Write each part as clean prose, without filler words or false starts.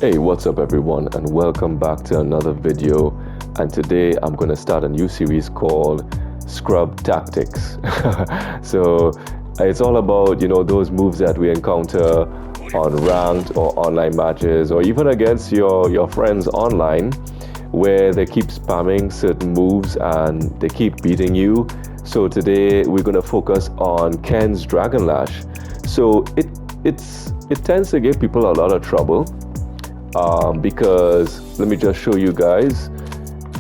Hey, what's up everyone, and welcome back to another video. And today I'm going to start a new series called Scrub Tactics. So it's all about, those moves that we encounter on ranked or online matches, or even against your friends online, where they keep spamming certain moves and they keep beating you. So today we're going to focus on Ken's Dragonlash. So it tends to give people a lot of trouble. Because let me just show you guys.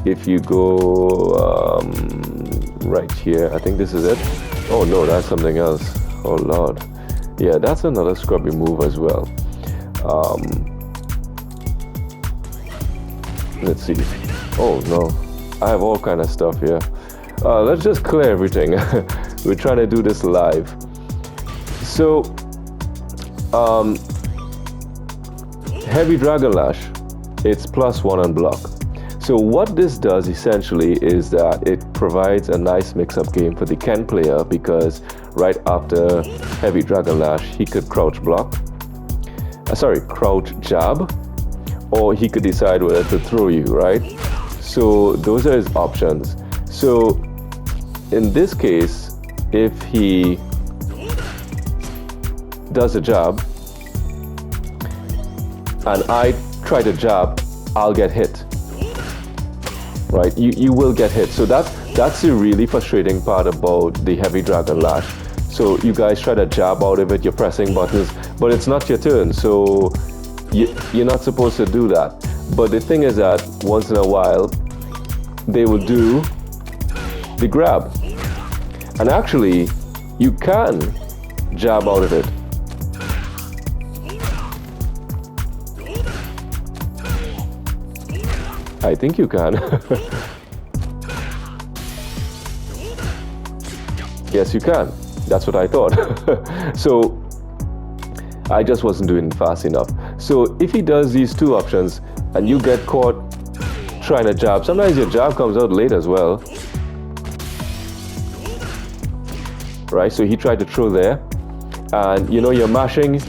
If you go right here, I think this is it. Oh no, that's something else. Oh lord, yeah, that's another scrubby move as well. Let's see. Oh no, I have all kind of stuff here. Let's just clear everything. We're trying to do this live. So Heavy Dragonlash, it's +1 on block. So what this does essentially is that it provides a nice mix-up game for the Ken player, because right after Heavy Dragonlash, he could crouch jab, or he could decide whether to throw you, right? So those are his options. So in this case, if he does a jab, and I try to jab, I'll get hit, right? You will get hit. So that's the really frustrating part about the Heavy Dragonlash. So you guys try to jab out of it, you're pressing buttons, but it's not your turn, so you're not supposed to do that. But the thing is that once in a while, they will do the grab. And actually, you can jab out of it. I think you can. Yes, you can. That's what I thought. So I just wasn't doing it fast enough. So if he does these two options and you get caught trying to jab, sometimes your jab comes out late as well. Right? So he tried to throw there, and you're mashing,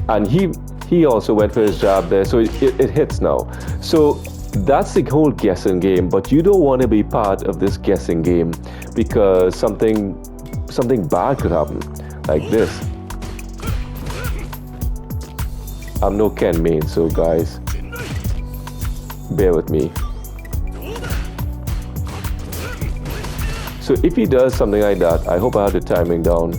and he also went for his jab there, so it hits now. So that's the whole guessing game, but you don't want to be part of this guessing game, because something bad could happen, like this. I'm no Ken main, so guys, bear with me. So if he does something like that, I hope I have the timing down.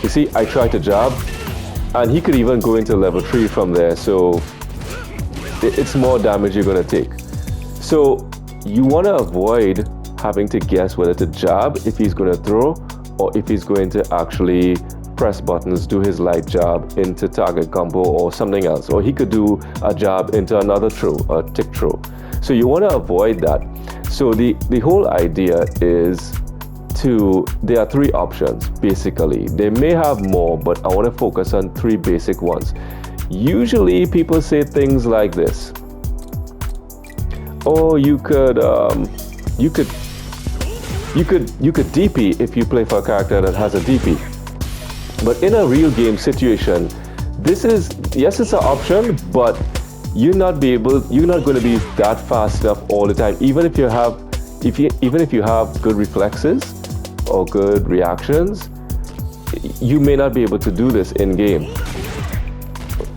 You see, I tried to jab, and he could even go into level 3 from there, so it's more damage you're going to take. So you want to avoid having to guess whether to jab if he's going to throw, or if he's going to actually press buttons, do his light jab into target combo or something else, or he could do a jab into another throw, a tick throw. So you want to avoid that. So the whole idea is there are 3 options basically. They may have more, but I want to focus on 3 basic ones. Usually people say things like this: oh, you could DP if you play for a character that has a DP. But in a real game situation, this is, yes, it's an option, but you're not going to be that fast enough all the time. Even if you have good reflexes or good reactions, you may not be able to do this in game.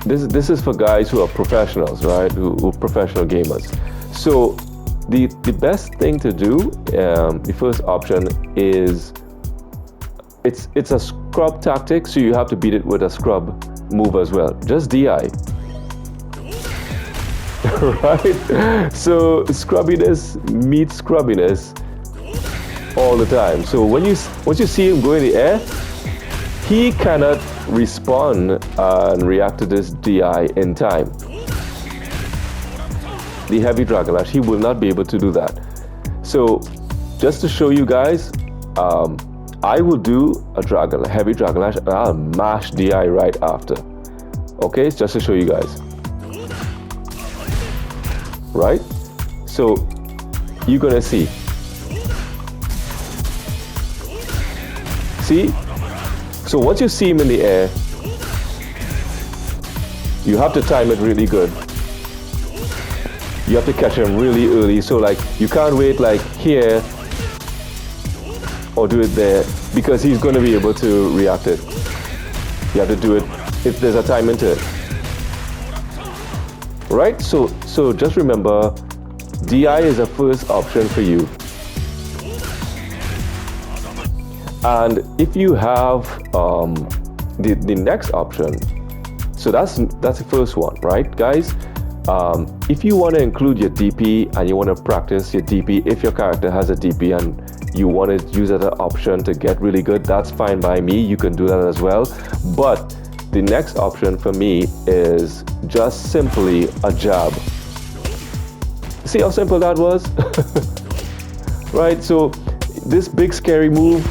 This is for guys who are professionals, right? Who are professional gamers. So the best thing to do, the first option is, it's a scrub tactic, so you have to beat it with a scrub move as well. Just DI. Right? So scrubbiness meets scrubbiness all the time. So once you see him go in the air, he cannot respond and react to this DI in time. The Heavy Dragonlash, he will not be able to do that. So just to show you guys, I will do a Heavy Dragonlash, and I'll mash DI right after. Okay, just to show you guys. Right? So you're gonna see. See? So once you see him in the air, You have to time it really good. You have to catch him really early, so like you can't wait like here or do it there, because he's going to be able to react it. You have to do it if there's a time into it. Right? So just remember, DI is a first option for you. And if you have the next option, so that's the first one, right, guys? If you want to include your DP and you want to practice your DP, if your character has a DP and you want to use that option to get really good, that's fine by me. You can do that as well. But the next option for me is just simply a jab. See how simple that was? Right? So this big scary move,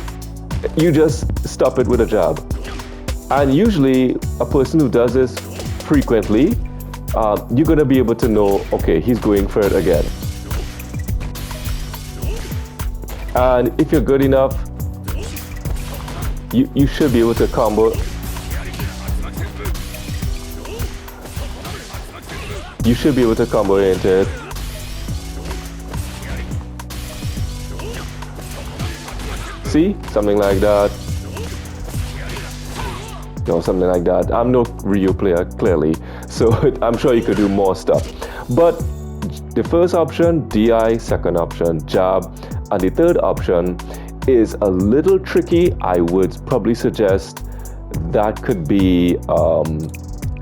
you just stop it with a jab. And usually a person who does this frequently, you're going to be able to know, okay, he's going for it again. And if you're good enough, you should be able to combo. You should be able to combo into it. See? Something like that. No, something like that. I'm no Ryu player, clearly. So I'm sure you could do more stuff. But the first option, DI, second option, jab. And the third option is a little tricky. I would probably suggest that could be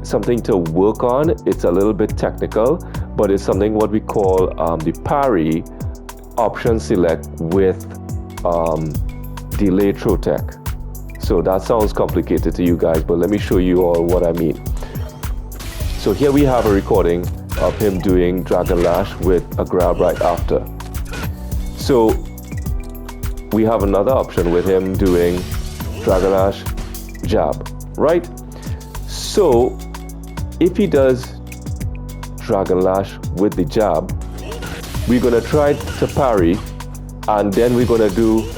something to work on. It's a little bit technical, but it's something what we call the parry option select with delay throw tech. So that sounds complicated to you guys, but let me show you all what I mean. So here we have a recording of him doing Dragonlash with a grab right after. So we have another option with him doing Dragonlash jab, right? So if he does Dragonlash with the jab, we're gonna try to parry, and then we're gonna do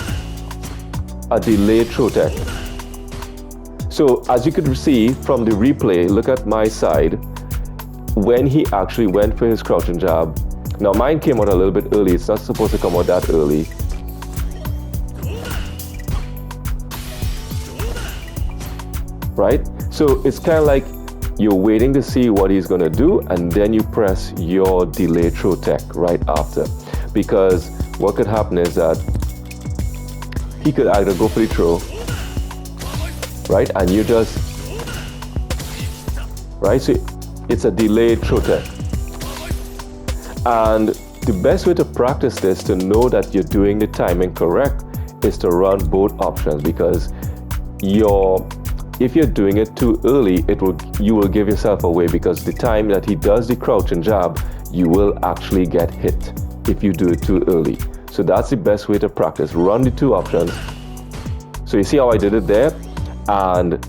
a delayed throw tech. So as you could see from the replay, look at my side, when he actually went for his crouching jab. Now mine came out a little bit early, it's not supposed to come out that early. Right? So it's kind of like you're waiting to see what he's going to do, and then you press your delay throw tech right after. Because what could happen is that he could either go for the throw, right? And you just, right? So it's a delayed throw tech. And the best way to practice this, to know that you're doing the timing correct, is to run both options, because if you're doing it too early, you will give yourself away, because the time that he does the crouch and jab, you will actually get hit if you do it too early. So that's the best way to practice. Run the two options. So you see how I did it there, and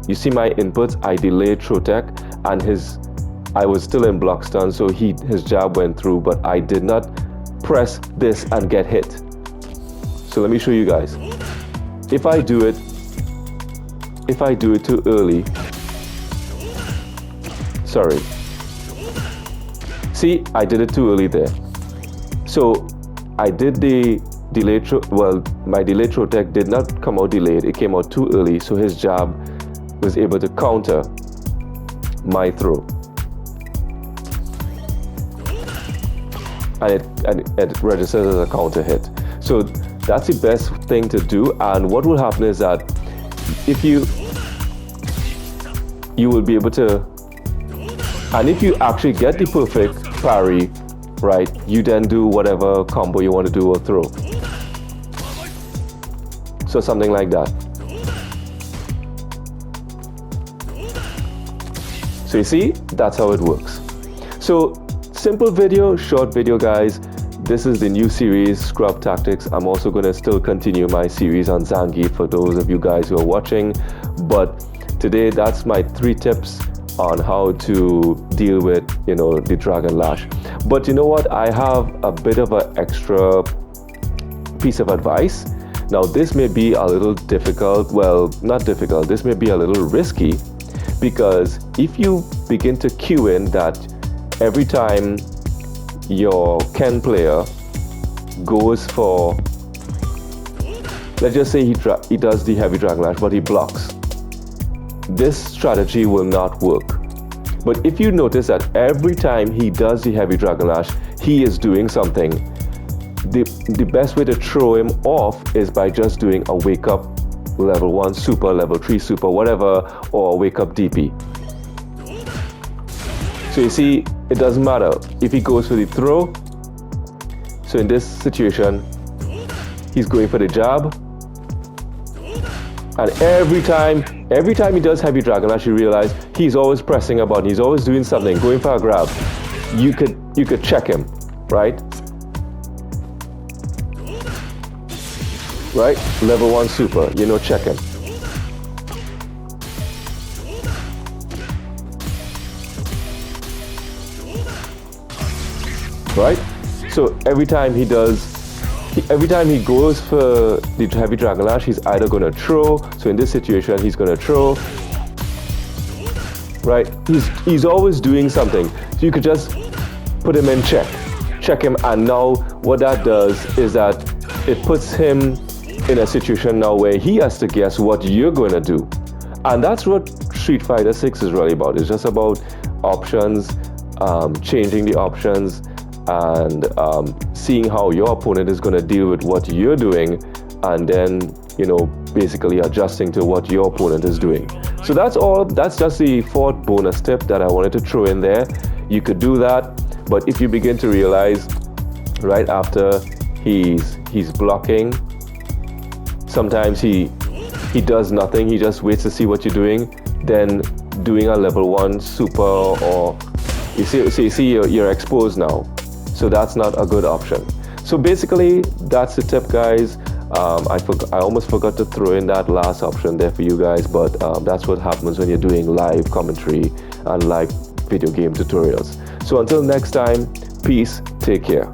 you see my inputs. I delayed throw tech, and I was still in block stun, so his jab went through, but I did not press this and get hit. So let me show you guys. If I do it too early, sorry. See, I did it too early there. So I did the delayed throw, well, my delayed throw tech did not come out delayed, it came out too early, so his jab was able to counter my throw. And it registers as a counter hit. So that's the best thing to do, and what will happen is that if you will be able to, and if you actually get the perfect parry, right, you then do whatever combo you want to do or throw. So something like that. So you see, that's how it works. So simple video, short video, guys. This is the new series, Scrub Tactics. I'm also going to still continue my series on Zangief for those of you guys who are watching. But today, that's my 3 tips on how to deal with, the Dragonlash. But you know what? I have a bit of an extra piece of advice. Now, this may be a little difficult. Well, not difficult. This may be a little risky, Because if you begin to cue in that every time your Ken player goes for, let's just say he does the heavy Dragonlash, but he blocks, this strategy will not work. But if you notice that every time he does the heavy Dragonlash, he is doing something, the best way to throw him off is by just doing a wake up level 1 super, level 3 super, whatever, or wake up DP. So you see, it doesn't matter if he goes for the throw. So in this situation, he's going for the jab. And every time he does heavy Dragonlash, you realize he's always pressing a button, he's always doing something, going for a grab. You could check him, right? Right? Level 1 super, check him. Right? So every time he goes for the heavy Dragonlash, he's either going to throw. So in this situation, he's going to throw. Right? He's always doing something. So you could just put him in check him, and now what that does is that it puts him in a situation now where he has to guess what you're going to do. And that's what Street Fighter 6 is really about. It's just about options, changing the options, and seeing how your opponent is going to deal with what you're doing, and then basically adjusting to what your opponent is doing. So that's just the fourth bonus tip that I wanted to throw in there. You could do that, but if you begin to realize right after he's blocking, sometimes he does nothing, he just waits to see what you're doing, then doing a level 1 super, or you see you're exposed now. So that's not a good option. So basically, that's the tip, guys. I almost forgot to throw in that last option there for you guys, but that's what happens when you're doing live commentary and live video game tutorials. So until next time, peace, take care.